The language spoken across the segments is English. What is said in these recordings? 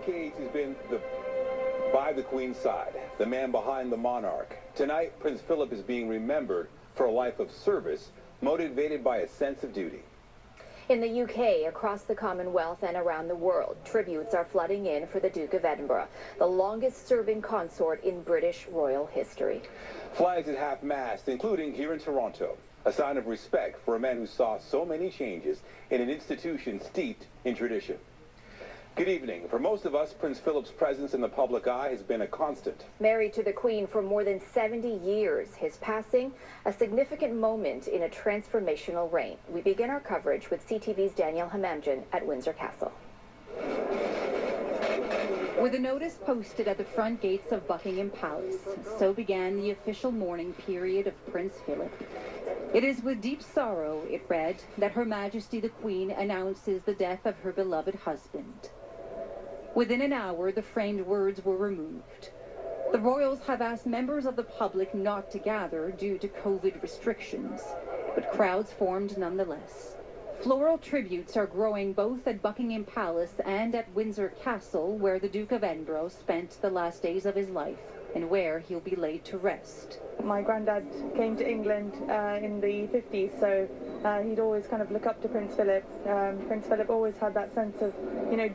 decades, he's been by the Queen's side, the man behind the monarch. Tonight, Prince Philip is being remembered for a life of service, motivated by a sense of duty. In the UK, across the Commonwealth and around the world, tributes are flooding in for the Duke of Edinburgh, the longest-serving consort in British royal history. Flags at half-mast, including here in Toronto, a sign of respect for a man who saw so many changes in an institution steeped in tradition. Good evening. For most of us, Prince Philip's presence in the public eye has been a constant. Married to the Queen for more than 70 years, his passing, a significant moment in a transformational reign. We begin our coverage with CTV's Danielle Hamamdjian at Windsor Castle. With a notice posted at the front gates of Buckingham Palace, so began the official mourning period of Prince Philip. It is with deep sorrow, it read, that Her Majesty the Queen announces the death of her beloved husband. Within an hour, the framed words were removed. The royals have asked members of the public not to gather due to COVID restrictions, but crowds formed nonetheless. Floral tributes are growing both at Buckingham Palace and at Windsor Castle, where the Duke of Edinburgh spent the last days of his life and where he'll be laid to rest. My granddad came to England in the 50s, so he'd always kind of look up to Prince Philip. Prince Philip always had that sense of,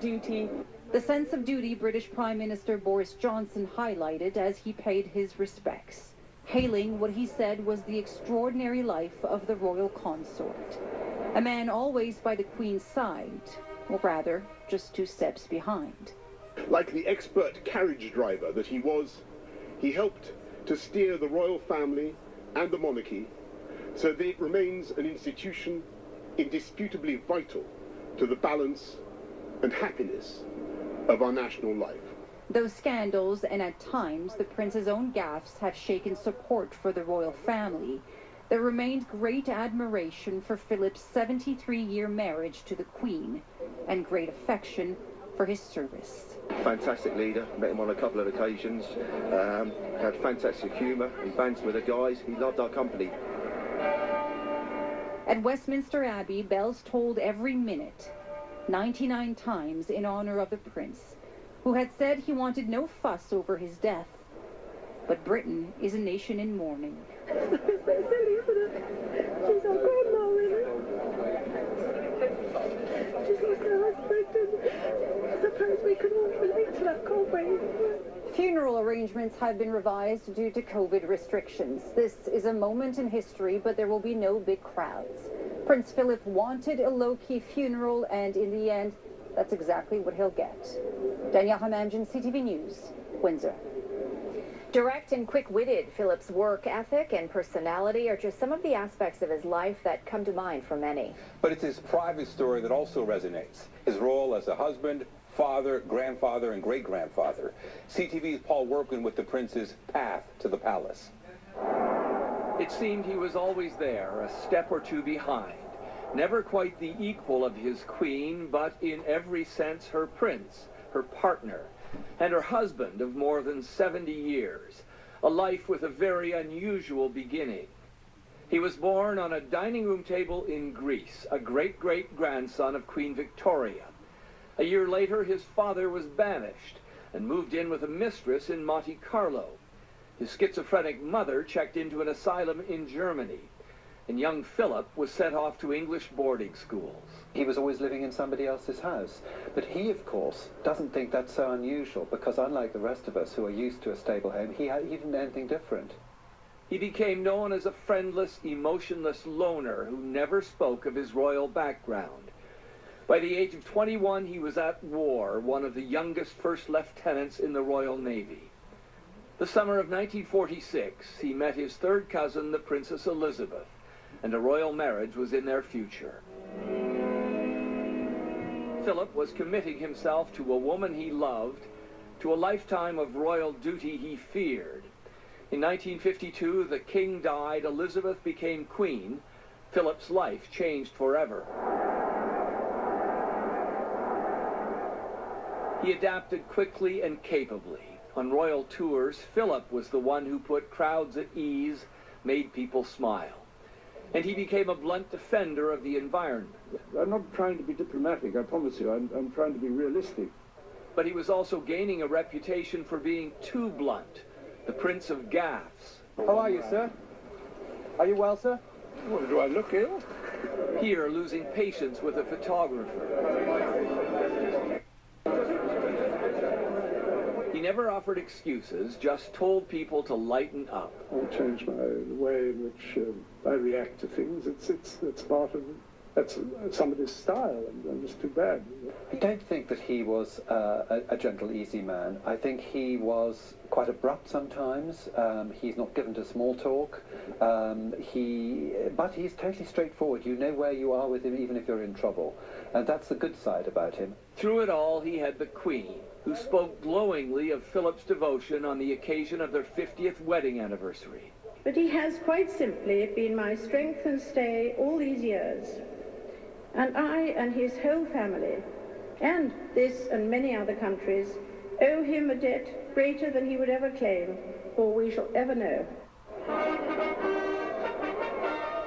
duty. The sense of duty British Prime Minister Boris Johnson highlighted as he paid his respects, hailing what he said was the extraordinary life of the royal consort. A man always by the Queen's side, or rather, just 2 steps behind. Like the expert carriage driver that he was, he helped to steer the royal family and the monarchy so that it remains an institution indisputably vital to the balance and happiness of our national life. Those scandals and at times the prince's own gaffes have shaken support for the royal family, there remained great admiration for Philip's 73-year marriage to the Queen and great affection for his service. Fantastic leader, met him on a couple of occasions, had fantastic humour, he bantered with the guys, he loved our company. At Westminster Abbey, bells tolled every minute, 99 times in honour of the prince, who had said he wanted no fuss over his death. But Britain is a nation in mourning. It's a bit silly, isn't it? She's our grandma, really. She's lost her husband, and I suppose we can all relate to that, can't we? Funeral arrangements have been revised due to COVID restrictions. This is a moment in history, but there will be no big crowds. Prince Philip wanted a low-key funeral, and in the end, that's exactly what he'll get. Danielle Hamamdjian, CTV News, Windsor. Direct and quick-witted, Philip's work ethic and personality are just some of the aspects of his life that come to mind for many. But it's his private story that also resonates. His role as a husband, father, grandfather, and great-grandfather. CTV's Paul Workman with the prince's path to the palace. It seemed he was always there, a step or two behind. Never quite the equal of his queen, but in every sense her prince, her partner, and her husband of more than 70 years, a life with a very unusual beginning. He was born on a dining room table in Greece, a great-great-grandson of Queen Victoria. A year later, his father was banished and moved in with a mistress in Monte Carlo. His schizophrenic mother checked into an asylum in Germany, and young Philip was sent off to English boarding schools. He was always living in somebody else's house. But he, of course, doesn't think that's so unusual, because unlike the rest of us who are used to a stable home, he didn't know anything different. He became known as a friendless, emotionless loner who never spoke of his royal background. By the age of 21, he was at war, one of the youngest first lieutenants in the Royal Navy. The summer of 1946, he met his third cousin, the Princess Elizabeth, and a royal marriage was in their future. Philip was committing himself to a woman he loved, to a lifetime of royal duty he feared. In 1952, the king died, Elizabeth became queen. Philip's life changed forever. He adapted quickly and capably. On royal tours, Philip was the one who put crowds at ease, made people smile. And he became a blunt defender of the environment. I'm not trying to be diplomatic, I promise you. I'm trying to be realistic. but he was also gaining a reputation for being too blunt, the Prince of Gaffes. How are you, sir? Are you well, sir? Well, do I look ill? Here, losing patience with a photographer. He never offered excuses, just told people to lighten up. I'll change the way in which I react to things. It's part of that's somebody's style, and it's too bad. I don't think that he was a gentle, easy man. I think he was quite abrupt sometimes. He's not given to small talk. But he's totally straightforward. You know where you are with him, even if you're in trouble. And that's the good side about him. Through it all, he had the Queen, who spoke glowingly of Philip's devotion on the occasion of their 50th wedding anniversary. But he has quite simply been my strength and stay all these years. And I and his whole family, and this and many other countries, owe him a debt greater than he would ever claim, or we shall ever know.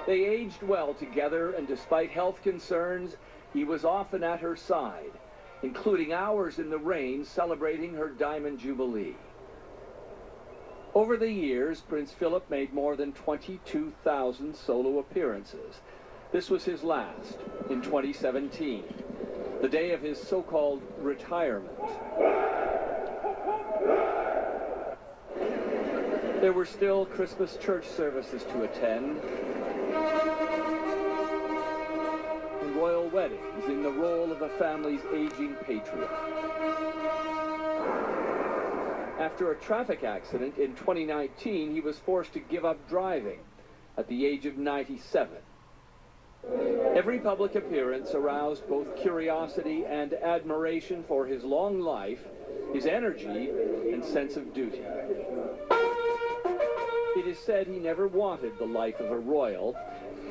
They aged well together, and despite health concerns, he was often at her side, including hours in the rain celebrating her Diamond Jubilee. Over the years, Prince Philip made more than 22,000 solo appearances. This was his last, in 2017, the day of his so-called retirement. There were still Christmas church services to attend, and royal weddings in the role of the family's aging patriarch. After a traffic accident in 2019, he was forced to give up driving at the age of 97. Every public appearance aroused both curiosity and admiration for his long life, his energy, and sense of duty. It is said he never wanted the life of a royal,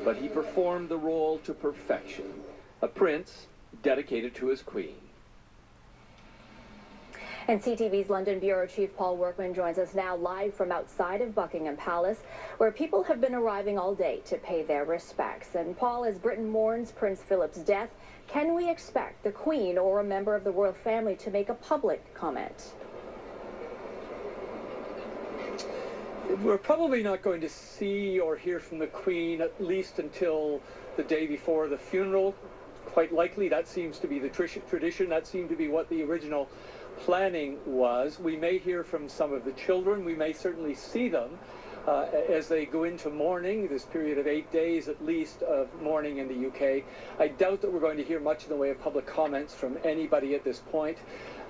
but he performed the role to perfection. A prince dedicated to his queen. And CTV's London Bureau Chief Paul Workman joins us now live from outside of Buckingham Palace, where people have been arriving all day to pay their respects. And Paul, as Britain mourns Prince Philip's death, can we expect the Queen or a member of the royal family to make a public comment? We're probably not going to see or hear from the Queen at least until the day before the funeral. Quite likely that seems to be the tradition. That seemed to be what the original planning was. We may hear from some of the children. We may certainly see them as they go into mourning, this period of 8 days at least of mourning in the UK. I doubt that we're going to hear much in the way of public comments from anybody at this point.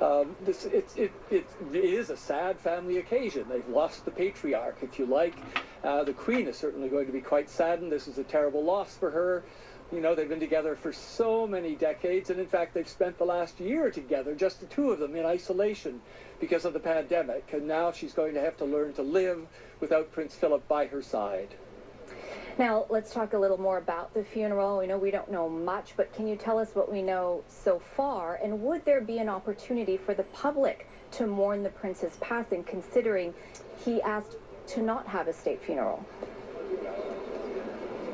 It is a sad family occasion. They've lost the patriarch, if you like. The Queen is certainly going to be quite saddened. This is a terrible loss for her. You know, they've been together for so many decades, and in fact they've spent the last year together, just the two of them, in isolation because of the pandemic, and now she's going to have to learn to live without Prince Philip by her side. Now, let's talk a little more about the funeral. We know we don't know much, but can you tell us what we know so far, and would there be an opportunity for the public to mourn the prince's passing, considering he asked to not have a state funeral?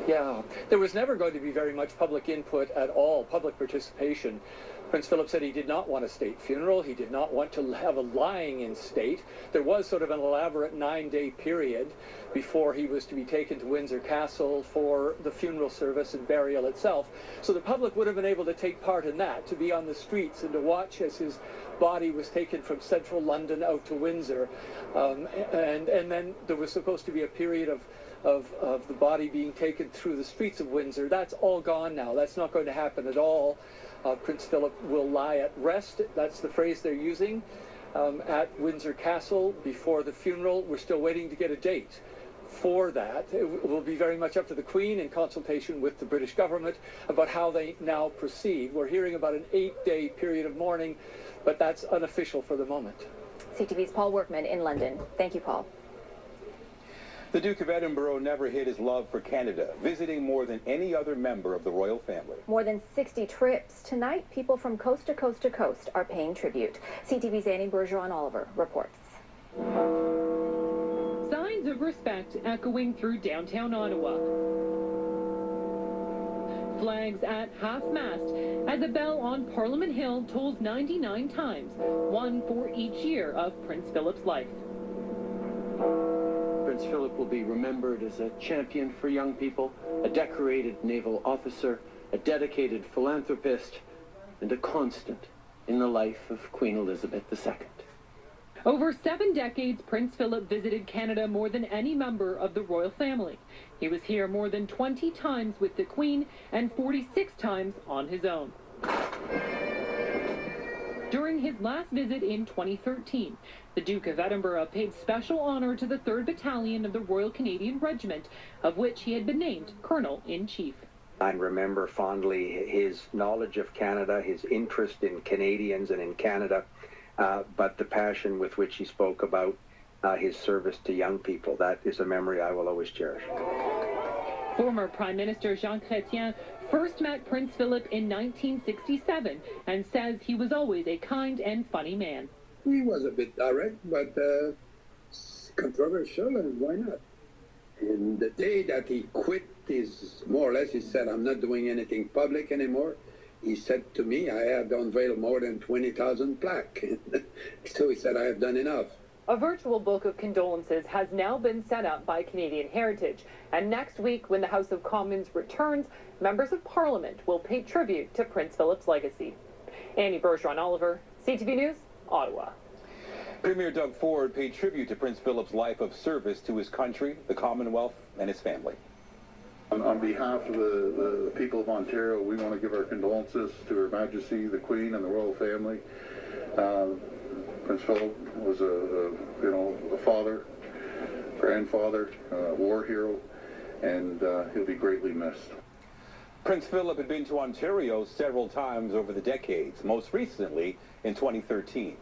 Yeah, there was never going to be very much public input at all, public participation. Prince Philip said he did not want a state funeral. He did not want to have a lying in state. There was sort of an elaborate 9-day period before he was to be taken to Windsor Castle for the funeral service and burial itself. So the public would have been able to take part in that, to be on the streets and to watch as his body was taken from central London out to Windsor. And then there was supposed to be a period of the body being taken through the streets of Windsor. That's all gone now. That's not going to happen at all. Prince Philip will lie at rest. That's the phrase they're using at Windsor Castle before the funeral. We're still waiting to get a date for that. It will be very much up to the Queen in consultation with the British government about how they now proceed. We're hearing about an 8-day period of mourning, but that's unofficial for the moment. CTV's Paul Workman in London. Thank you, Paul. The Duke of Edinburgh never hid his love for Canada, visiting more than any other member of the royal family. More than 60 trips. Tonight, people from coast to coast to coast are paying tribute. CTV's Annie Bergeron-Oliver reports. Signs of respect echoing through downtown Ottawa. flags at half-mast as a bell on Parliament Hill tolls 99 times, one for each year of Prince Philip's life. Prince Philip will be remembered as a champion for young people, a decorated naval officer, a dedicated philanthropist, and a constant in the life of Queen Elizabeth II. Over 7 decades, Prince Philip visited Canada more than any member of the royal family. He was here more than 20 times with the Queen and 46 times on his own. During his last visit in 2013, the Duke of Edinburgh paid special honor to the 3rd Battalion of the Royal Canadian Regiment, of which he had been named Colonel-in-Chief. I remember fondly his knowledge of Canada, his interest in Canadians and in Canada, but the passion with which he spoke about his service to young people. That is a memory I will always cherish. Former Prime Minister Jean Chrétien first met Prince Philip in 1967 and says he was always a kind and funny man. He was a bit direct, but controversial, and why not? And the day that he quit, more or less, he said, I'm not doing anything public anymore. He said to me, I have unveiled more than 20,000 plaques. So he said, I have done enough. A virtual book of condolences has now been set up by Canadian Heritage. And next week, when the House of Commons returns, members of Parliament will pay tribute to Prince Philip's legacy. Annie Bergeron-Oliver, CTV News, Ottawa. Premier Doug Ford paid tribute to Prince Philip's life of service to his country, the Commonwealth, and his family. On behalf of the people of Ontario, we want to give our condolences to Her Majesty, the Queen, and the royal family. Prince Philip was a father, grandfather, war hero, and he'll be greatly missed. Prince Philip had been to Ontario several times over the decades, most recently in 2013.